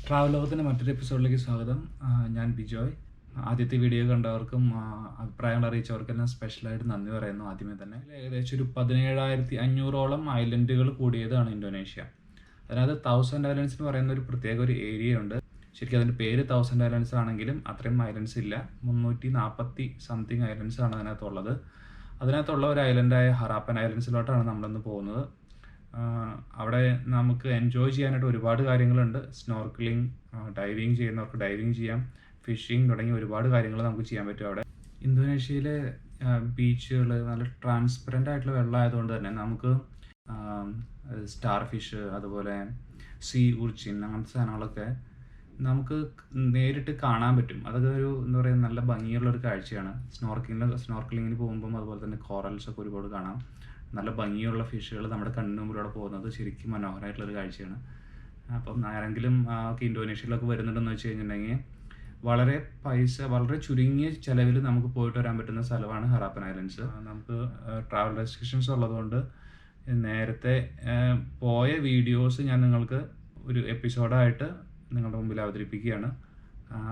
ട്രാവലോകത്തിൻ്റെ മറ്റൊരു എപ്പിസോഡിലേക്ക് സ്വാഗതം. ഞാൻ ബിജോയ്. ആദ്യത്തെ വീഡിയോ കണ്ടവർക്കും അഭിപ്രായങ്ങൾ അറിയിച്ചവർക്കെല്ലാം സ്പെഷ്യലായിട്ട് നന്ദി പറയുന്നു. ആദ്യമേ തന്നെ ഏകദേശം ഒരു 17,500ഓളം ഐലൻഡുകൾ കൂടിയതാണ് ഇന്തോനേഷ്യ. അതിനകത്ത് 1000 ഐലൻഡ്സ് എന്ന് പറയുന്ന ഒരു പ്രത്യേക ഒരു ഏരിയ ഉണ്ട്. ശരിക്കും അതിൻ്റെ പേര് 1000 ഐലൻഡ്സ് ആണെങ്കിലും അത്രയും ഐലൻഡ്സ് ഇല്ല. 340 സംതിങ് ഐലൻഡ്സ് ആണ് അതിനകത്തുള്ളത്. അതിനകത്തുള്ള ഒരു ഐലൻഡായ ഹറാപ്പൻ ഐലൻഡ്സിലോട്ടാണ് നമ്മളിന്ന് പോകുന്നത്. അവിടെ നമുക്ക് എൻജോയ് ചെയ്യാനായിട്ട് ഒരുപാട് കാര്യങ്ങളുണ്ട്. സ്നോർക്കിളിങ്, ഡൈവിങ് ചെയ്യുന്നവർക്ക് ഡൈവിങ് ചെയ്യാം, ഫിഷിങ് തുടങ്ങി ഒരുപാട് കാര്യങ്ങൾ നമുക്ക് ചെയ്യാൻ പറ്റും അവിടെ. ഇന്തോനേഷ്യയിലെ ബീച്ചുകൾ നല്ല ട്രാൻസ്പെറൻ്റ് ആയിട്ടുള്ള വെള്ളമായതുകൊണ്ട് തന്നെ നമുക്ക് സ്റ്റാർ ഫിഷ്, അതുപോലെ സീ ഉർച്ചിൻ അങ്ങനത്തെ സാധനങ്ങളൊക്കെ നമുക്ക് നേരിട്ട് കാണാൻ പറ്റും. അതൊക്കെ ഒരു എന്താ പറയുക നല്ല ഭംഗിയുള്ളൊരു കാഴ്ചയാണ്. സ്നോർക്കിളിങ്ങിന് പോകുമ്പം അതുപോലെ തന്നെ കോറൽസൊക്കെ ഒരുപാട് കാണാം. നല്ല ഭംഗിയുള്ള ഫിഷുകൾ നമ്മുടെ കണ്ണിന് മുമ്പിലൂടെ പോകുന്നത് ശരിക്കും മനോഹരമായിട്ടുള്ളൊരു കാഴ്ചയാണ്. അപ്പം ആരെങ്കിലും ഇന്തോനേഷ്യയിലൊക്കെ വരുന്നുണ്ടെന്ന് വെച്ച് കഴിഞ്ഞിട്ടുണ്ടെങ്കിൽ വളരെ ചുരുങ്ങിയ ചിലവിൽ നമുക്ക് പോയിട്ട് വരാൻ പറ്റുന്ന സ്ഥലമാണ് ഹറാപ്പൻ ഐലൻഡ്സ്. നമുക്ക് ട്രാവൽ റെസ്ട്രിക്ഷൻസ് ഉള്ളതുകൊണ്ട് നേരത്തെ പോയ വീഡിയോസ് ഞാൻ നിങ്ങൾക്ക് ഒരു എപ്പിസോഡായിട്ട് നിങ്ങളുടെ മുമ്പിൽ അവതരിപ്പിക്കുകയാണ്.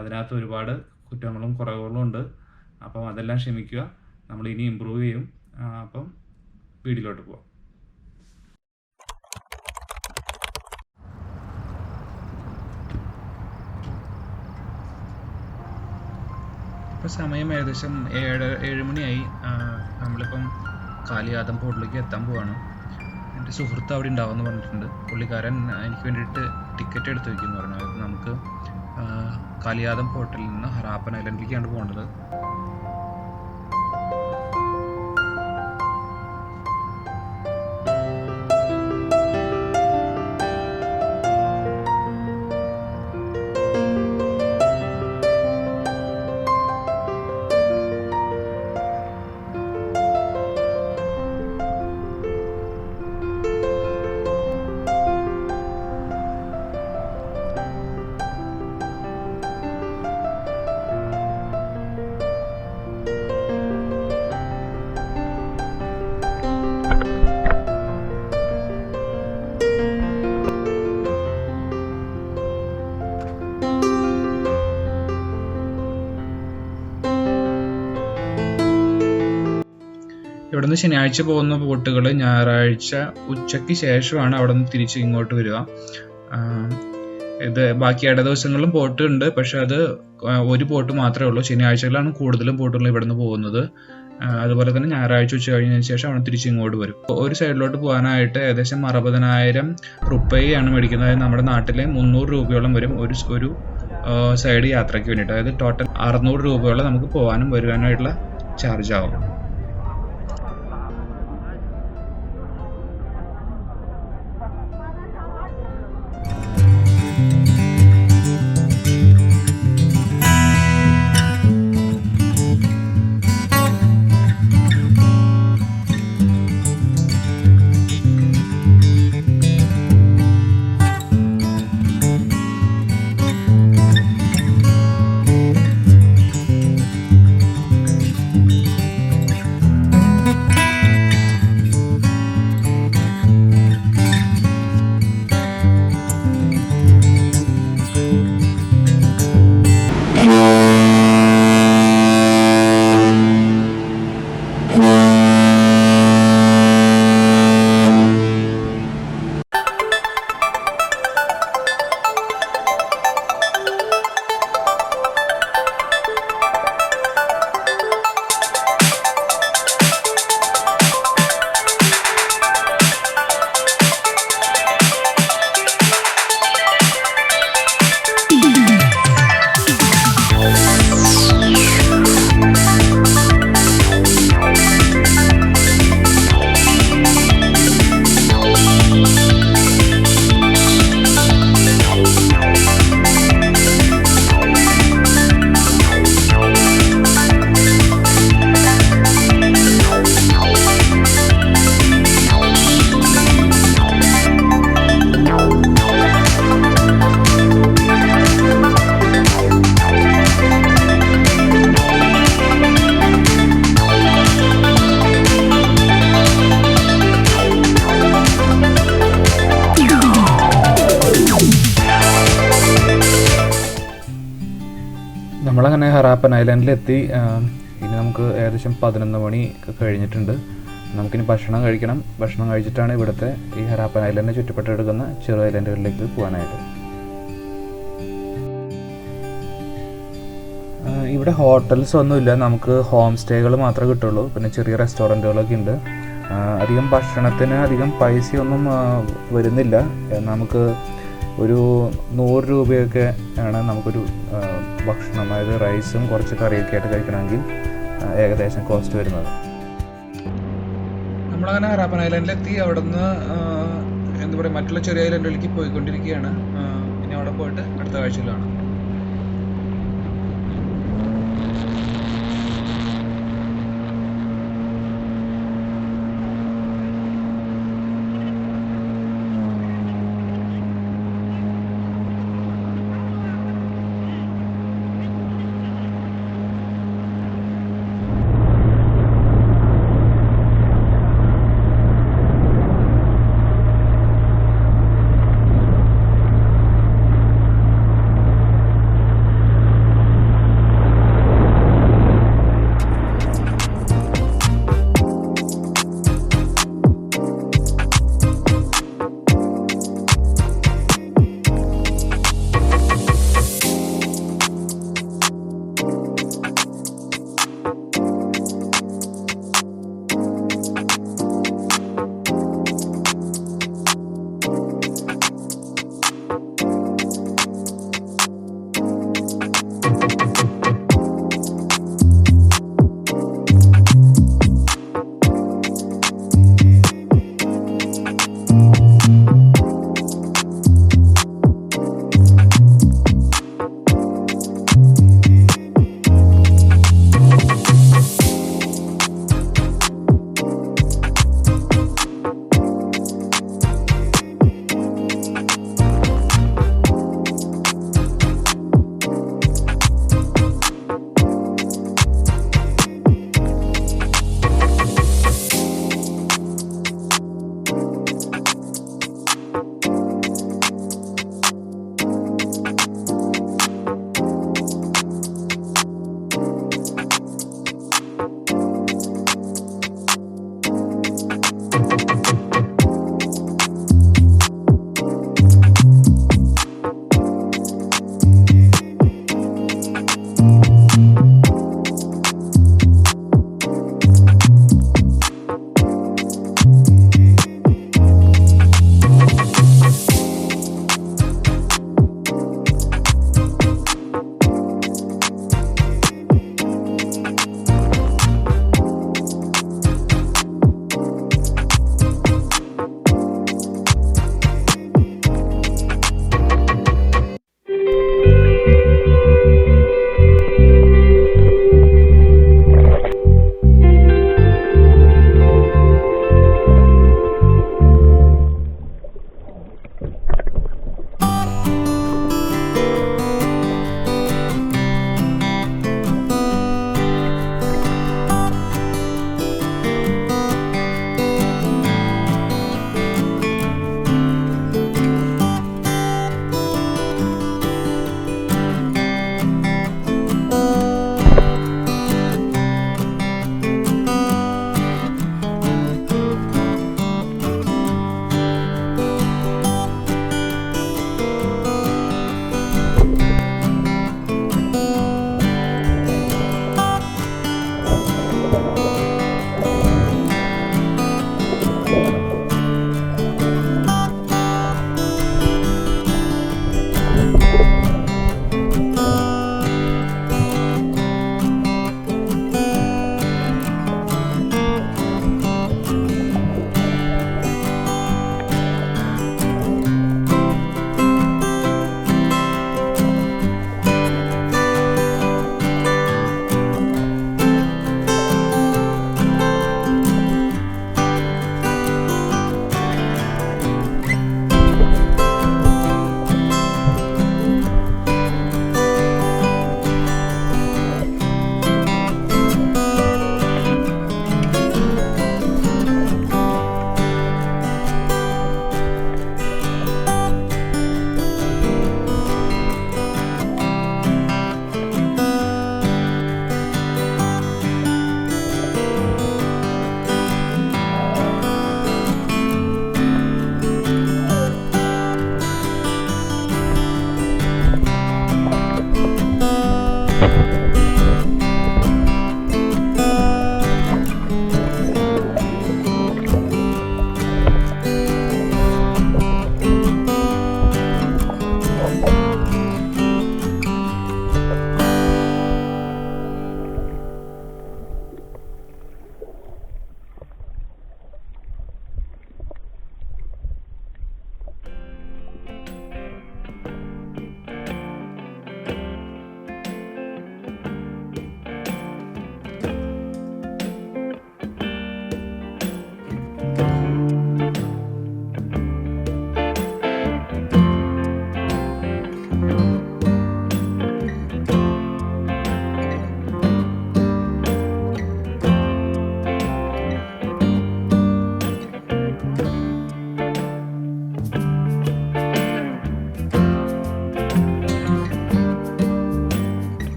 അതിനകത്ത് ഒരുപാട് കുറ്റങ്ങളും കുറവുകളും ഉണ്ട്. അപ്പം അതെല്ലാം ക്ഷമിക്കുക, നമ്മൾ ഇനി ഇമ്പ്രൂവ് ചെയ്യും. അപ്പം വീഡിയോയിലോട്ട് പോവാം. ഇപ്പോൾ സമയം ഏകദേശം 7 മണിയായി. നമ്മളിപ്പം കാലിയാദം പോർട്ടിലേക്ക് എത്താൻ പോവാണ്. എൻ്റെ സുഹൃത്ത് അവിടെ ഉണ്ടാവുമെന്ന് പറഞ്ഞിട്ടുണ്ട്. പുള്ളിക്കാരൻ എനിക്ക് വേണ്ടിയിട്ട് ടിക്കറ്റ് എടുത്ത് വയ്ക്കുമെന്ന് പറഞ്ഞു. അതായത് നമുക്ക് കാലിയാദം പോർട്ടിൽ നിന്ന് ഹറാപ്പൻ ഐലൻഡിലേക്കാണ് പോകേണ്ടത്. ഇവിടെ നിന്ന് ശനിയാഴ്ച പോകുന്ന ബോട്ടുകൾ ഞായറാഴ്ച ഉച്ചയ്ക്ക് ശേഷമാണ് അവിടെ നിന്ന് തിരിച്ച് ഇങ്ങോട്ട് വരിക. ഇത് ബാക്കി ഇട ദിവസങ്ങളിലും ബോട്ട് ഉണ്ട്, പക്ഷെ അത് ഒരു ബോട്ട് മാത്രമേ ഉള്ളൂ. ശനിയാഴ്ചകളാണ് കൂടുതലും ബോട്ടുകൾ ഇവിടെ നിന്ന് പോകുന്നത്. അതുപോലെ തന്നെ ഞായറാഴ്ച ഉച്ച കഴിഞ്ഞതിന് ശേഷം അവിടെ തിരിച്ച് ഇങ്ങോട്ട് വരും. ഒരു സൈഡിലോട്ട് പോകാനായിട്ട് ഏകദേശം 60,000 റുപ്പയാണ് മേടിക്കുന്നത്. അതായത് നമ്മുടെ നാട്ടിലെ 300 രൂപയോളം വരും ഒരു സൈഡ് യാത്രയ്ക്ക് വേണ്ടിയിട്ട്. അതായത് ടോട്ടൽ 600 രൂപയോളം നമുക്ക് പോകാനും വരുവാനായിട്ടുള്ള ചാർജ് ആവും. നമ്മളങ്ങനെ ഹറാപ്പൻ ഐലൻഡിലെത്തി. ഇനി നമുക്ക് ഏകദേശം 11 മണി കഴിഞ്ഞിട്ടുണ്ട്. നമുക്കിനി ഭക്ഷണം കഴിക്കണം. ഭക്ഷണം കഴിച്ചിട്ടാണ് ഇവിടുത്തെ ഈ ഹറാപ്പൻ ഐലൻഡിനെ ചുറ്റപ്പെട്ടെടുക്കുന്ന ചെറു ഐലൻഡുകളിലേക്ക് പോകാനായിട്ട്. ഇവിടെ ഹോട്ടൽസ് ഒന്നുമില്ല, നമുക്ക് ഹോം സ്റ്റേകൾ മാത്രമേ കിട്ടുള്ളൂ. പിന്നെ ചെറിയ റെസ്റ്റോറൻറ്റുകളൊക്കെ ഉണ്ട്. അധികം ഭക്ഷണത്തിന് അധികം പൈസയൊന്നും വരുന്നില്ല. നമുക്ക് ഒരു 100 രൂപയൊക്കെ ആണ് നമുക്കൊരു ഭക്ഷണം, അതായത് റൈസും കുറച്ച് കറിയൊക്കെ ആയിട്ട് കഴിക്കണമെങ്കിൽ ഏകദേശം കോസ്റ്റ് വരുന്നത്. നമ്മളങ്ങനെ ഹറാപ്പൻ ഐലൻഡിലെത്തി. അവിടെ നിന്ന് എന്താ പറയുക, മറ്റുള്ള ചെറിയ ഐലൻഡുകളിലേക്ക് പോയിക്കൊണ്ടിരിക്കുകയാണ്. ഇനി അവിടെ പോയിട്ട് അടുത്ത കാഴ്ചയിലാണ്.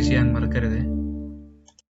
ചെയ്യാൻ മറക്കരുത്.